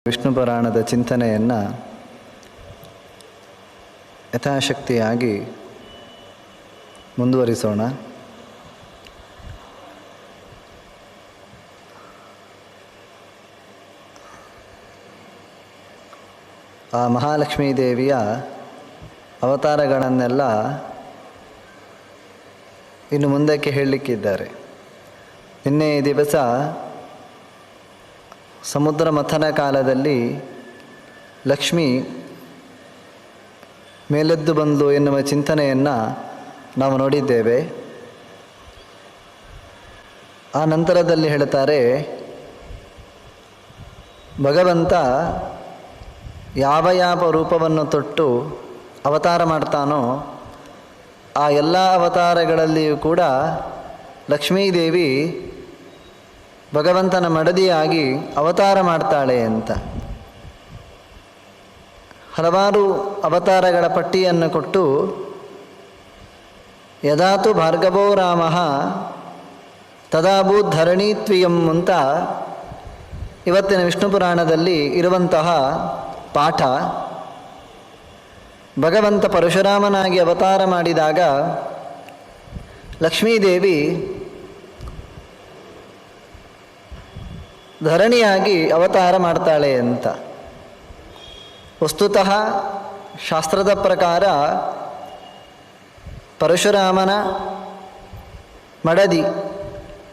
ವಿಷ್ಣು ಪುರಾಣದ ಚಿಂತನೆಯನ್ನು ಯಥಾಶಕ್ತಿಯಾಗಿ ಮುಂದುವರಿಸೋಣ. ಆ ಮಹಾಲಕ್ಷ್ಮೀ ದೇವಿಯ ಅವತಾರಗಳನ್ನೆಲ್ಲ ಇನ್ನು ಮುಂದಕ್ಕೆ ಹೇಳಲಿಕ್ಕಿದ್ದಾರೆ. ನಿನ್ನೆ ದಿವಸ ಸಮುದ್ರ ಮಥನ ಕಾಲದಲ್ಲಿ ಲಕ್ಷ್ಮಿ ಮೇಲೆದ್ದು ಬಂದು ಎನ್ನುವ ಚಿಂತನೆಯನ್ನು ನಾವು ನೋಡಿದ್ದೇವೆ. ಆ ನಂತರದಲ್ಲಿ ಹೇಳ್ತಾರೆ, ಭಗವಂತ ಯಾವ ಯಾವ ರೂಪವನ್ನು ತೊಟ್ಟು ಅವತಾರ ಮಾಡ್ತಾನೋ ಆ ಎಲ್ಲ ಅವತಾರಗಳಲ್ಲಿಯೂ ಕೂಡ ಲಕ್ಷ್ಮೀದೇವಿ ಭಗವಂತನ ಮಡದಿಯಾಗಿ ಅವತಾರ ಮಾಡ್ತಾಳೆ ಅಂತ ಹಲವಾರು ಅವತಾರಗಳ ಪಟ್ಟಿಯನ್ನು ಕೊಟ್ಟು, ಯದಾತು ಭಾರ್ಗವೋ ರಾಮಃ ತದಾಭೂತ್ ಧರಣೀತ್ವಿಯಂ ಅಂತ ಇವತ್ತಿನ ವಿಷ್ಣು ಪುರಾಣದಲ್ಲಿ ಇರುವಂತಹ ಪಾಠ. ಭಗವಂತ ಪರಶುರಾಮನಾಗಿ ಅವತಾರ ಮಾಡಿದಾಗ ಲಕ್ಷ್ಮೀದೇವಿ ಧರಣಿಯಾಗಿ ಅವತಾರ ಮಾಡ್ತಾಳೆ ಅಂತ. ವಸ್ತುತಃ ಶಾಸ್ತ್ರದ ಪ್ರಕಾರ ಪರಶುರಾಮನ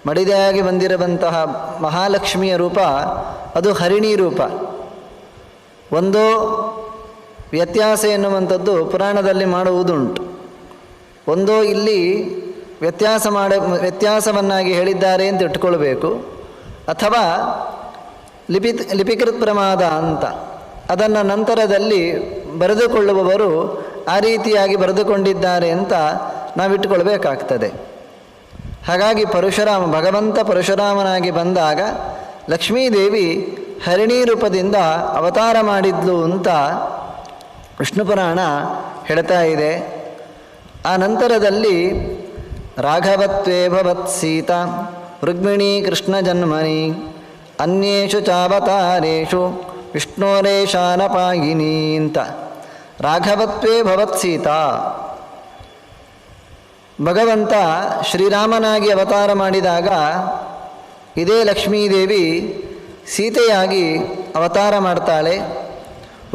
ಮಡಿದೆಯಾಗಿ ಬಂದಿರುವಂತಹ ಮಹಾಲಕ್ಷ್ಮಿಯ ರೂಪ ಅದು ಹರಿಣಿ ರೂಪ. ಒಂದು ವ್ಯತ್ಯಾಸ ಎನ್ನುವಂಥದ್ದು ಪುರಾಣದಲ್ಲಿ ಮಾಡುವುದುಂಟು. ಒಂದು ಇಲ್ಲಿ ವ್ಯತ್ಯಾಸವನ್ನಾಗಿ ಹೇಳಿದ್ದಾರೆ ಅಂತ ಇಟ್ಕೊಳ್ಬೇಕು, ಅಥವಾ ಲಿಪಿಕೃತ್ ಪ್ರಮಾದ ಅಂತ ಅದನ್ನು ನಂತರದಲ್ಲಿ ಬರೆದುಕೊಳ್ಳುವವರು ಆ ರೀತಿಯಾಗಿ ಬರೆದುಕೊಂಡಿದ್ದಾರೆ ಅಂತ ನಾವಿಟ್ಟುಕೊಳ್ಬೇಕಾಗ್ತದೆ. ಹಾಗಾಗಿ ಭಗವಂತ ಪರಶುರಾಮನಾಗಿ ಬಂದಾಗ ಲಕ್ಷ್ಮೀದೇವಿ ಹರಿಣಿ ರೂಪದಿಂದ ಅವತಾರ ಮಾಡಿದ್ಲು ಅಂತ ವಿಷ್ಣು ಪುರಾಣ ಹೇಳ್ತಾ ಇದೆ. ಆ ನಂತರದಲ್ಲಿ ರಾಘವತ್ವೇ ಭವತ್ ಸೀತಾ ರುಕ್ಮಿಣೀ ಕೃಷ್ಣ ಜನ್ಮನಿ ಅನ್ಯೇಷು ಚಾವತಾರೇಷು ವಿಷ್ಣೋರೇಶಾನಪಾಯಿನಿ ಅಂತ. ರಾಘವತ್ವೇ ಭವತ್ ಸೀತಾ, ಭಗವಂತ ಶ್ರೀರಾಮನಾಗಿ ಅವತಾರ ಮಾಡಿದಾಗ ಇದೇ ಲಕ್ಷ್ಮೀದೇವಿ ಸೀತೆಯಾಗಿ ಅವತಾರ ಮಾಡ್ತಾಳೆ.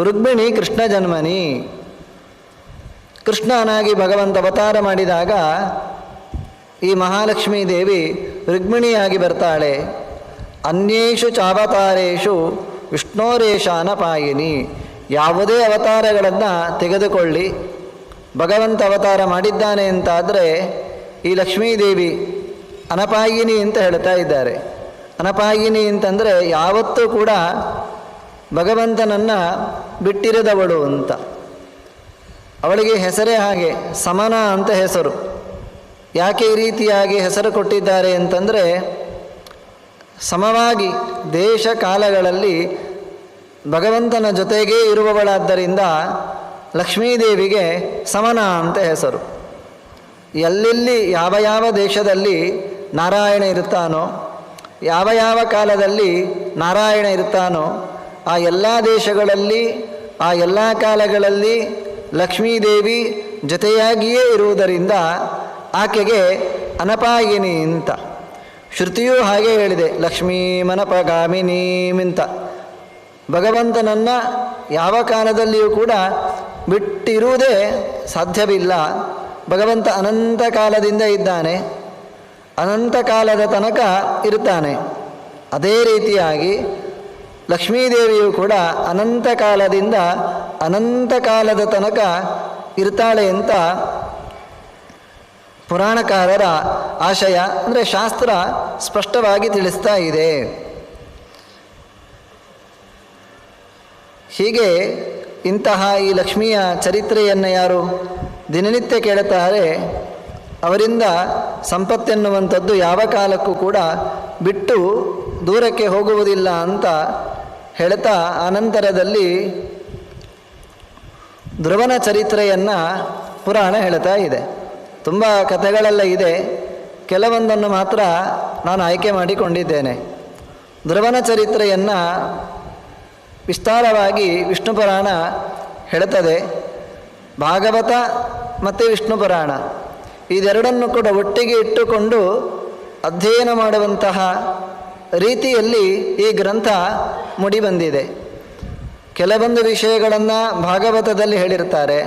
ರುಕ್ಮಿಣಿ ಕೃಷ್ಣ ಜನ್ಮನಿ, ಕೃಷ್ಣನಾಗಿ ಭಗವಂತ ಅವತಾರ ಮಾಡಿದಾಗ ಈ ಮಹಾಲಕ್ಷ್ಮೀ ದೇವಿ ರುಕ್ಮಿಣಿಯಾಗಿ ಬರ್ತಾಳೆ. ಅನ್ಯೇಷು ಚಾವತಾರೇಷು ವಿಷ್ಣೋರೇಶಾನಪಾಯಿನಿ, ಯಾವುದೇ ಅವತಾರಗಳನ್ನು ತೆಗೆದುಕೊಳ್ಳಿ, ಭಗವಂತ ಅವತಾರ ಮಾಡಿದ್ದಾನೆ ಅಂತಾದರೆ ಈ ಲಕ್ಷ್ಮೀದೇವಿ ಅನಪಾಯಿನಿ ಅಂತ ಹೇಳ್ತಾ ಇದ್ದಾರೆ. ಅನಪಾಯಿನಿ ಅಂತಂದರೆ ಯಾವತ್ತೂ ಕೂಡ ಭಗವಂತನನ್ನು ಬಿಟ್ಟಿರದವಳು ಅಂತ. ಅವಳಿಗೆ ಹೆಸರೇ ಹಾಗೆ, ಸಮನ ಅಂತ ಹೆಸರು. ಯಾಕೆ ಈ ರೀತಿಯಾಗಿ ಹೆಸರು ಕೊಟ್ಟಿದ್ದಾರೆ ಅಂತಂದರೆ, ಸಮವಾಗಿ ದೇಶ ಕಾಲಗಳಲ್ಲಿ ಭಗವಂತನ ಜೊತೆಗೇ ಇರುವವಳಾದ್ದರಿಂದ ಲಕ್ಷ್ಮೀದೇವಿಗೆ ಸಮನ ಅಂತ ಹೆಸರು. ಎಲ್ಲೆಲ್ಲಿ ಯಾವ ಯಾವ ದೇಶದಲ್ಲಿ ನಾರಾಯಣ ಇರ್ತಾನೋ, ಯಾವ ಯಾವ ಕಾಲದಲ್ಲಿ ನಾರಾಯಣ ಇರ್ತಾನೋ ಆ ಎಲ್ಲ ದೇಶಗಳಲ್ಲಿ ಆ ಎಲ್ಲ ಕಾಲಗಳಲ್ಲಿ ಲಕ್ಷ್ಮೀದೇವಿ ಜೊತೆಯಾಗಿಯೇ ಇರುವುದರಿಂದ ಆಕೆಗೆ ಅನಪಾಯಿನಿ ಅಂತ. ಶ್ರುತಿಯೂ ಹಾಗೆ ಹೇಳಿದೆ, ಲಕ್ಷ್ಮೀಮನಪಗಾಮಿನೀಮಿಂತ. ಭಗವಂತನನ್ನು ಯಾವ ಕಾಲದಲ್ಲಿಯೂ ಕೂಡ ಬಿಟ್ಟಿರುವುದೇ ಸಾಧ್ಯವಿಲ್ಲ. ಭಗವಂತ ಅನಂತ ಕಾಲದಿಂದ ಇದ್ದಾನೆ, ಅನಂತ ಕಾಲದ ತನಕ ಇರ್ತಾನೆ. ಅದೇ ರೀತಿಯಾಗಿ ಲಕ್ಷ್ಮೀದೇವಿಯು ಕೂಡ ಅನಂತ ಕಾಲದಿಂದ ಅನಂತ ಕಾಲದ ತನಕ ಇರ್ತಾಳೆ ಅಂತ ಪುರಾಣಕಾರರ ಆಶಯ. ಅಂದರೆ ಶಾಸ್ತ್ರ ಸ್ಪಷ್ಟವಾಗಿ ತಿಳಿಸ್ತಾ ಇದೆ. ಹೀಗೆ ಇಂತಹ ಈ ಲಕ್ಷ್ಮಿಯ ಚರಿತ್ರೆಯನ್ನು ಯಾರು ದಿನನಿತ್ಯ ಕೇಳುತ್ತಾರೆ ಅವರಿಂದ ಸಂಪತ್ತೆನ್ನುವಂಥದ್ದು ಯಾವ ಕಾಲಕ್ಕೂ ಕೂಡ ಬಿಟ್ಟು ದೂರಕ್ಕೆ ಹೋಗುವುದಿಲ್ಲ ಅಂತ ಹೇಳ್ತಾ, ಆನಂತರದಲ್ಲಿ ಧ್ರುವನ ಚರಿತ್ರೆಯನ್ನು ಪುರಾಣ ಹೇಳ್ತಾ ಇದೆ. ತುಂಬ ಕಥೆಗಳೆಲ್ಲ ಇದೆ, ಕೆಲವೊಂದನ್ನು ಮಾತ್ರ ನಾನು ಆಯ್ಕೆ ಮಾಡಿಕೊಂಡಿದ್ದೇನೆ. ಧ್ರುವನ ಚರಿತ್ರೆಯನ್ನು ವಿಸ್ತಾರವಾಗಿ ವಿಷ್ಣು ಪುರಾಣ ಹೇಳುತ್ತದೆ. ಭಾಗವತ ಮತ್ತು ವಿಷ್ಣು ಪುರಾಣ ಇದೆರಡನ್ನು ಕೂಡ ಒಟ್ಟಿಗೆ ಇಟ್ಟುಕೊಂಡು ಅಧ್ಯಯನ ಮಾಡುವಂತಹ ರೀತಿಯಲ್ಲಿ ಈ ಗ್ರಂಥ ಮೂಡಿಬಂದಿದೆ. ಕೆಲವೊಂದು ವಿಷಯಗಳನ್ನು ಭಾಗವತದಲ್ಲಿ ಹೇಳಿರ್ತಾರೆ,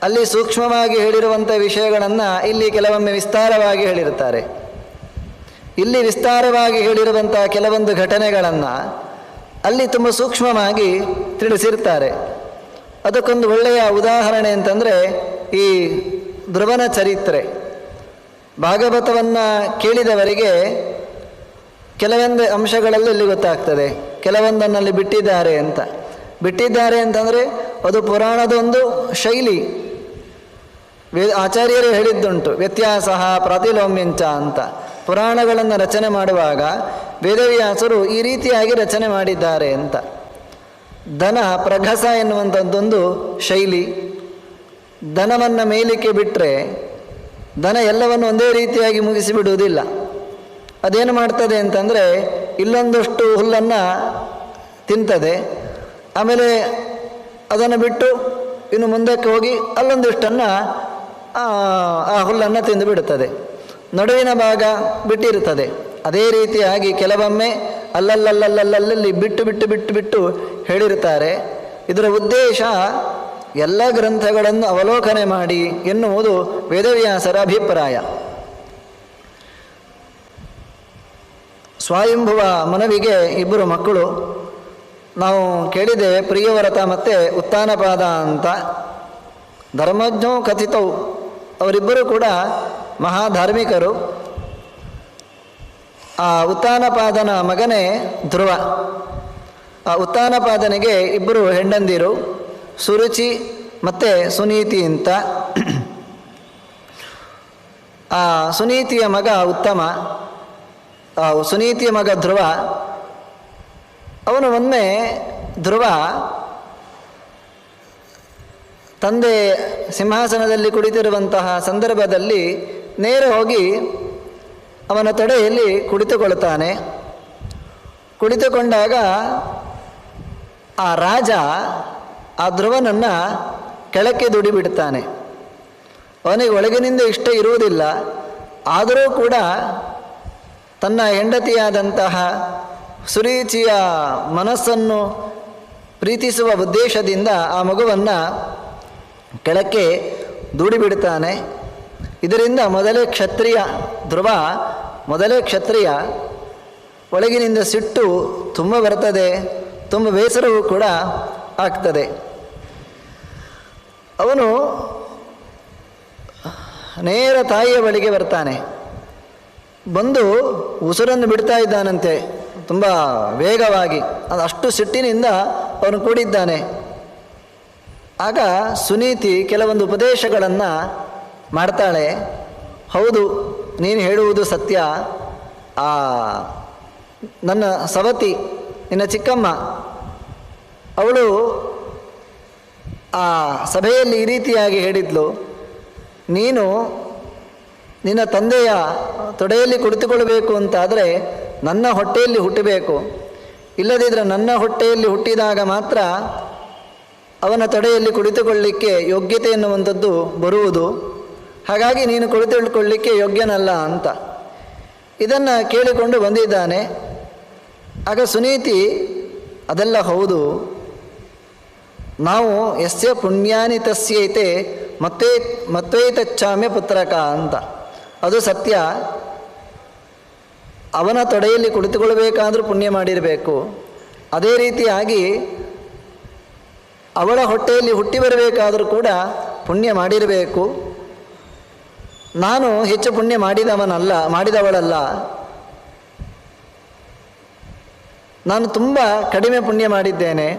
ಅಲ್ಲಿ ಸೂಕ್ಷ್ಮವಾಗಿ ಹೇಳಿರುವಂಥ ವಿಷಯಗಳನ್ನು ಇಲ್ಲಿ ಕೆಲವೊಮ್ಮೆ ವಿಸ್ತಾರವಾಗಿ ಹೇಳಿರ್ತಾರೆ. ಇಲ್ಲಿ ವಿಸ್ತಾರವಾಗಿ ಹೇಳಿರುವಂಥ ಕೆಲವೊಂದು ಘಟನೆಗಳನ್ನು ಅಲ್ಲಿ ತುಂಬ ಸೂಕ್ಷ್ಮವಾಗಿ ತಿಳಿಸಿರ್ತಾರೆ. ಅದಕ್ಕೊಂದು ಒಳ್ಳೆಯ ಉದಾಹರಣೆ ಅಂತಂದರೆ ಈ ಧ್ರುವನ ಚರಿತ್ರೆ. ಭಾಗವತವನ್ನು ಕೇಳಿದವರಿಗೆ ಕೆಲವೊಂದು ಅಂಶಗಳಲ್ಲಿ ಇಲ್ಲಿ ಗೊತ್ತಾಗ್ತದೆ, ಕೆಲವೊಂದನ್ನಲ್ಲಿ ಬಿಟ್ಟಿದ್ದಾರೆ ಅಂತಂದರೆ ಅದು ಪುರಾಣದೊಂದು ಶೈಲಿ. ಆಚಾರ್ಯರು ಹೇಳಿದ್ದುಂಟು, ವ್ಯತ್ಯಾಸ ಪ್ರಾತಿಲೋಮ್ಯಂಚ ಅಂತ. ಪುರಾಣಗಳನ್ನು ರಚನೆ ಮಾಡುವಾಗ ವೇದವ್ಯಾಸರು ಈ ರೀತಿಯಾಗಿ ರಚನೆ ಮಾಡಿದ್ದಾರೆ ಅಂತ. ದನ ಪ್ರಘಸ ಎನ್ನುವಂಥದ್ದೊಂದು ಶೈಲಿ. ದನವನ್ನು ಮೇಲಿಕ್ಕೆ ಬಿಟ್ಟರೆ ದನ ಎಲ್ಲವನ್ನು ಒಂದೇ ರೀತಿಯಾಗಿ ಮುಗಿಸಿಬಿಡುವುದಿಲ್ಲ. ಅದೇನು ಮಾಡ್ತದೆ ಅಂತಂದರೆ ಇಲ್ಲೊಂದಷ್ಟು ಹುಲ್ಲನ್ನು ತಿಂತದೆ, ಆಮೇಲೆ ಅದನ್ನು ಬಿಟ್ಟು ಇನ್ನು ಮುಂದಕ್ಕೆ ಹೋಗಿ ಅಲ್ಲೊಂದಿಷ್ಟನ್ನು ಆ ಹುಲ್ಲನ್ನು ತಿಂದು ಬಿಡುತ್ತದೆ. ನಡುವಿನ ಭಾಗ ಬಿಟ್ಟಿರುತ್ತದೆ. ಅದೇ ರೀತಿಯಾಗಿ ಕೆಲವೊಮ್ಮೆ ಅಲ್ಲಲ್ಲಿ ಬಿಟ್ಟು ಹೇಳಿರ್ತಾರೆ. ಇದರ ಉದ್ದೇಶ ಎಲ್ಲ ಗ್ರಂಥಗಳನ್ನು ಅವಲೋಕನೆ ಮಾಡಿ ಎನ್ನುವುದು ವೇದವ್ಯಾಸರ ಅಭಿಪ್ರಾಯ. ಸ್ವಯಂಭುವ ಮನುವಿಗೆ ಇಬ್ಬರು ಮಕ್ಕಳು. ನಾವು ಕೇಳಿದ್ದೇವೆ ಪ್ರಿಯವರತ ಮತ್ತು ಉತ್ತಾನಪಾದ ಅಂತ. ಧರ್ಮಜ್ಞೋ ಕಥಿತವು, ಅವರಿಬ್ಬರು ಕೂಡ ಮಹಾಧಾರ್ಮಿಕರು. ಆ ಉತ್ತಾನಪಾದನ ಮಗನೇ ಧ್ರುವ. ಆ ಉತ್ತಾನಪಾದನಿಗೆ ಇಬ್ಬರು ಹೆಂಡಂದಿರು, ಸುರುಚಿ ಮತ್ತು ಸುನೀತಿ ಅಂತ. ಆ ಸುನೀತಿಯ ಮಗ ಉತ್ತಮ, ಆ ಸುನೀತಿಯ ಮಗ ಧ್ರುವ. ಅವನು ಒಮ್ಮೆ ಧ್ರುವ ತಂದೆ ಸಿಂಹಾಸನದಲ್ಲಿ ಕುಳಿತಿರುವಂತಹ ಸಂದರ್ಭದಲ್ಲಿ ನೇರ ಹೋಗಿ ಅವನ ತೊಡೆಯಲ್ಲಿ ಕುಳಿತುಕೊಳ್ತಾನೆ. ಕುಳಿತುಕೊಂಡಾಗ ಆ ರಾಜ ಆ ಧ್ರುವನನ್ನು ಕೆಳಕ್ಕೆ ದುಡಿಬಿಡ್ತಾನೆ. ಅವನಿಗೆ ಒಳಗಿನಿಂದ ಇಷ್ಟ ಇರುವುದಿಲ್ಲ, ಆದರೂ ಕೂಡ ತನ್ನ ಹೆಂಡತಿಯಾದಂತಹ ಸುರುಚಿಯ ಮನಸ್ಸನ್ನು ಪ್ರೀತಿಸುವ ಉದ್ದೇಶದಿಂದ ಆ ಮಗುವನ್ನು ಕೆಳಕ್ಕೆ ದೂಡಿಬಿಡ್ತಾನೆ. ಇದರಿಂದ ಮೊದಲೇ ಕ್ಷತ್ರಿಯ ಧ್ರುವ, ಮೊದಲೇ ಕ್ಷತ್ರಿಯ. ಒಳಗಿನಿಂದ ಸಿಟ್ಟು ತುಂಬ ಬರ್ತದೆ, ತುಂಬ ಬೇಸರವೂ ಕೂಡ ಆಗ್ತದೆ. ಅವನು ನೇರ ತಾಯಿಯ ಬಳಿಗೆ ಬರ್ತಾನೆ. ಬಂದು ಉಸಿರನ್ನು ಬಿಡ್ತಾ ಇದ್ದಾನಂತೆ ತುಂಬ ವೇಗವಾಗಿ. ಅಷ್ಟು ಸಿಟ್ಟಿನಿಂದ ಅವನು ಕೂಡಿದ್ದಾನೆ. ಆಗ ಸುನೀತಿ ಕೆಲವೊಂದು ಉಪದೇಶಗಳನ್ನು ಮಾಡ್ತಾಳೆ. ಹೌದು, ನೀನು ಹೇಳುವುದು ಸತ್ಯ. ಆ ನನ್ನ ಸವತಿ, ನಿನ್ನ ಚಿಕ್ಕಮ್ಮ, ಅವಳು ಆ ಸಭೆಯಲ್ಲಿ ಈ ರೀತಿಯಾಗಿ ಹೇಳಿದ್ಲು, ನೀನು ನಿನ್ನ ತಂದೆಯ ತೊಡೆಯಲ್ಲಿ ಕುಳಿತುಕೊಳ್ಳಬೇಕು ಅಂತಾದರೆ ನನ್ನ ಹೊಟ್ಟೆಯಲ್ಲಿ ಹುಟ್ಟಬೇಕು, ಇಲ್ಲದಿದ್ದರೆ ನನ್ನ ಹೊಟ್ಟೆಯಲ್ಲಿ ಹುಟ್ಟಿದಾಗ ಮಾತ್ರ ಅವನ ತೊಡೆಯಲ್ಲಿ ಕುಳಿತುಕೊಳ್ಳಲಿಕ್ಕೆ ಯೋಗ್ಯತೆ ಎನ್ನುವಂಥದ್ದು ಬರುವುದು. ಹಾಗಾಗಿ ನೀನು ಕುಳಿತುಕೊಳ್ಳಲಿಕ್ಕೆ ಯೋಗ್ಯನಲ್ಲ ಅಂತ ಇದನ್ನು ಕೇಳಿಕೊಂಡು ಬಂದಿದ್ದಾನೆ. ಆಗ ಸುನೀತಿ, ಅದೆಲ್ಲ ಹೌದು, ನಾವು ಯಸ್ಯ ಪುಣ್ಯಾನಿ ತಸ್ಯೈತೆ ಮತ್ವೈತಚ್ಛಾಮ್ಯ ಪುತ್ರಕ ಅಂತ. ಅದು ಸತ್ಯ. ಅವನ ತೊಡೆಯಲ್ಲಿ ಕುಳಿತುಕೊಳ್ಬೇಕಾದ್ರೂ ಪುಣ್ಯ ಮಾಡಿರಬೇಕು. ಅದೇ ರೀತಿಯಾಗಿ ಅವಳ ಹೊಟ್ಟೆಯಲ್ಲಿ ಹುಟ್ಟಿ ಬರಬೇಕಾದರೂ ಕೂಡ ಪುಣ್ಯ ಮಾಡಿರಬೇಕು. ನಾನು ಹೆಚ್ಚು ಪುಣ್ಯ ಮಾಡಿದವಳಲ್ಲ. ನಾನು ತುಂಬ ಕಡಿಮೆ ಪುಣ್ಯ ಮಾಡಿದ್ದೇನೆ.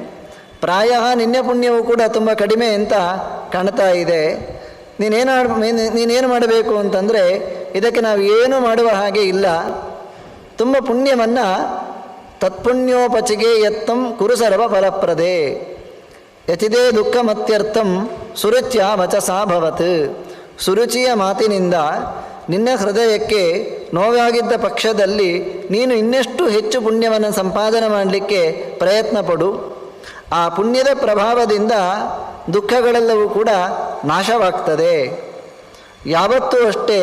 ಪ್ರಾಯ ನಿನ್ನ ಪುಣ್ಯವೂ ಕೂಡ ತುಂಬ ಕಡಿಮೆ ಅಂತ ಕಾಣ್ತಾ ಇದೆ. ನೀನೇನು ಮಾಡಬೇಕು ಅಂತಂದರೆ ಇದಕ್ಕೆ ನಾವು ಏನು ಮಾಡುವ ಹಾಗೆ ಇಲ್ಲ. ತುಂಬ ಪುಣ್ಯವನ್ನು ತತ್ಪುಣ್ಯೋಪಚಿಗೆ ಯತ್ತಂ ಕುರು ಸರ್ವ ಫಲಪ್ರದೇ ಯತಿದೇ ದುಃಖ ಮತ್ಯರ್ಥಂ ಸುರುಚ್ಯ ವಚಸಾ ಭವತ್. ಸುರುಚಿಯ ಮಾತಿನಿಂದ ನಿನ್ನ ಹೃದಯಕ್ಕೆ ನೋವಾಗಿದ್ದ ಪಕ್ಷದಲ್ಲಿ ನೀನು ಇನ್ನೆಷ್ಟು ಹೆಚ್ಚು ಪುಣ್ಯವನ್ನು ಸಂಪಾದನೆ ಮಾಡಲಿಕ್ಕೆ ಪ್ರಯತ್ನ ಪಡು. ಆ ಪುಣ್ಯದ ಪ್ರಭಾವದಿಂದ ದುಃಖಗಳೆಲ್ಲವೂ ಕೂಡ ನಾಶವಾಗ್ತದೆ. ಯಾವತ್ತೂ ಅಷ್ಟೇ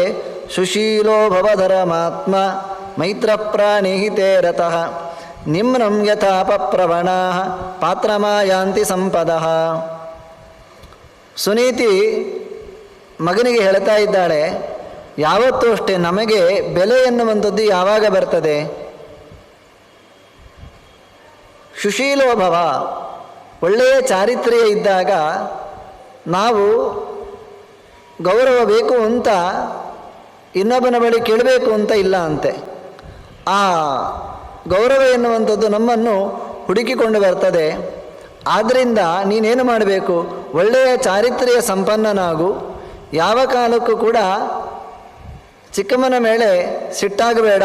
ಸುಶೀಲೋ ಭವಧರ್ಮಾತ್ಮ ಮೈತ್ರ ಪ್ರಾಣಿಹಿತೇ ರತಃ ನಿಮ್ನಂ ಯಥಾಪಪ್ರವಣಾ ಪಾತ್ರಮಾಯಾಂತಿ ಸಂಪದಃ. ಸುನೀತಿ ಮಗನಿಗೆ ಹೇಳ್ತಾ ಇದ್ದಾಳೆ, ಯಾವತ್ತೂ ಅಷ್ಟೇ ನಮಗೆ ಬೆಲೆ ಎನ್ನುವಂಥದ್ದು ಯಾವಾಗ ಬರ್ತದೆ? ಸುಶೀಲೋಭವ, ಒಳ್ಳೆಯ ಚಾರಿತ್ರ್ಯ ಇದ್ದಾಗ ನಾವು ಗೌರವ ಬೇಕು ಅಂತ ಇನ್ನೊಬ್ಬನ ಬಳಿ ಕೇಳಬೇಕು ಅಂತ ಇಲ್ಲ ಅಂತೆ. ಆ ಗೌರವ ಎನ್ನುವಂಥದ್ದು ನಮ್ಮನ್ನು ಹುಡುಕಿಕೊಂಡು ಬರ್ತದೆ. ಆದ್ದರಿಂದ ನೀನೇನು ಮಾಡಬೇಕು? ಒಳ್ಳೆಯ ಚಾರಿತ್ರ್ಯ ಸಂಪನ್ನನಾಗು. ಯಾವ ಕಾಲಕ್ಕೂ ಕೂಡ ಚಿಕ್ಕಮ್ಮನ ಮೇಲೆ ಸಿಟ್ಟಾಗಬೇಡ.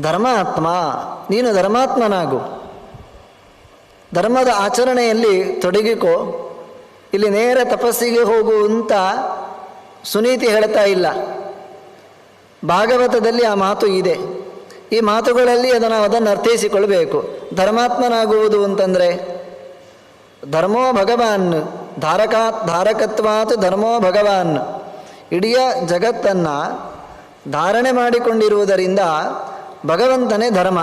ಧರ್ಮಾತ್ಮ, ನೀನು ಧರ್ಮಾತ್ಮನಾಗು. ಧರ್ಮದ ಆಚರಣೆಯಲ್ಲಿ ತೊಡಗಿಕೋ. ಇಲ್ಲಿ ನೇರ ತಪಸ್ಸಿಗೆ ಹೋಗು ಅಂತ ಸುನೀತಿ ಹೇಳ್ತಾ ಇಲ್ಲ. ಭಾಗವತದಲ್ಲಿ ಆ ಮಾತು ಇದೆ. ಈ ಮಾತುಗಳಲ್ಲಿ ಅದನ್ನು ಅರ್ಥೈಸಿಕೊಳ್ಬೇಕು. ಧರ್ಮಾತ್ಮನಾಗುವುದು ಅಂತಂದರೆ ಧರ್ಮೋ ಭಗವಾನ್, ಧಾರಕತ್ವಾತ್ ಧರ್ಮೋ ಭಗವಾನ್. ಇಡೀ ಜಗತ್ತನ್ನು ಧಾರಣೆ ಮಾಡಿಕೊಂಡಿರುವುದರಿಂದ ಭಗವಂತನೇ ಧರ್ಮ.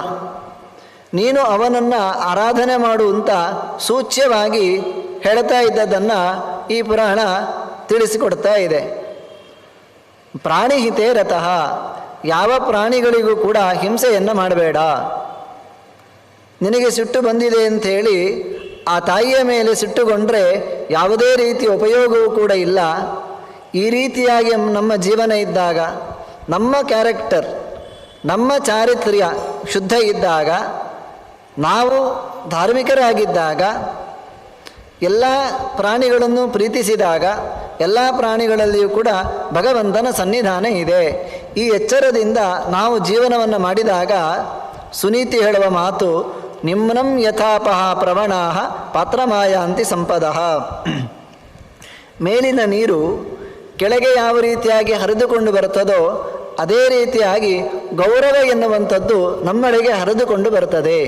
ನೀನು ಅವನನ್ನು ಆರಾಧನೆ ಮಾಡುವಂತ ಸೂಚ್ಯವಾಗಿ ಹೇಳ್ತಾ ಇದ್ದದನ್ನು ಈ ಪುರಾಣ ತಿಳಿಸಿಕೊಡ್ತಾ ಇದೆ. ಪ್ರಾಣಿಹಿತೇ ರತಃ, ಯಾವ ಪ್ರಾಣಿಗಳಿಗೂ ಕೂಡ ಹಿಂಸೆಯನ್ನು ಮಾಡಬೇಡ. ನಿನಗೆ ಸಿಟ್ಟು ಬಂದಿದೆ ಅಂಥೇಳಿ ಆ ತಾಯಿಯ ಮೇಲೆ ಸಿಟ್ಟುಗೊಂಡ್ರೆ ಯಾವುದೇ ರೀತಿಯ ಉಪಯೋಗವೂ ಕೂಡ ಇಲ್ಲ. ಈ ರೀತಿಯಾಗಿ ನಮ್ಮ ಜೀವನ ಇದ್ದಾಗ, ನಮ್ಮ ಕ್ಯಾರೆಕ್ಟರ್, ನಮ್ಮ ಚಾರಿತ್ರ್ಯ ಶುದ್ಧ ಇದ್ದಾಗ, ನಾವು ಧಾರ್ಮಿಕರಾಗಿದ್ದಾಗ, ಎಲ್ಲ ಪ್ರಾಣಿಗಳನ್ನು ಪ್ರೀತಿಸಿದಾಗ, ಎಲ್ಲ ಪ್ರಾಣಿಗಳಲ್ಲಿಯೂ ಕೂಡ ಭಗವಂತನ ಸನ್ನಿಧಾನ ಇದೆ. ಈ ಎಚ್ಚರದಿಂದ ನಾವು ಜೀವನವನ್ನು ಮಾಡಿದಾಗ ಸುನೀತಿ ಹೇಳುವ ಮಾತು ನಿಮ್ನಂ ಯಥಾಪಹ ಪ್ರವಣಾ ಪಾತ್ರಮಾಯಾಂತಿ ಸಂಪದಃ. ಮೇಲಿನ ನೀರು ಕೆಳಗೆ ಯಾವ ರೀತಿಯಾಗಿ ಹರಿದುಕೊಂಡು ಬರುತ್ತದೋ ಅದೇ ರೀತಿಯಾಗಿ ಗೌರವ ಎನ್ನುವಂಥದ್ದು ನಮ್ಮಡೆಗೆ ಹರಿದುಕೊಂಡು ಬರ್ತದೆ.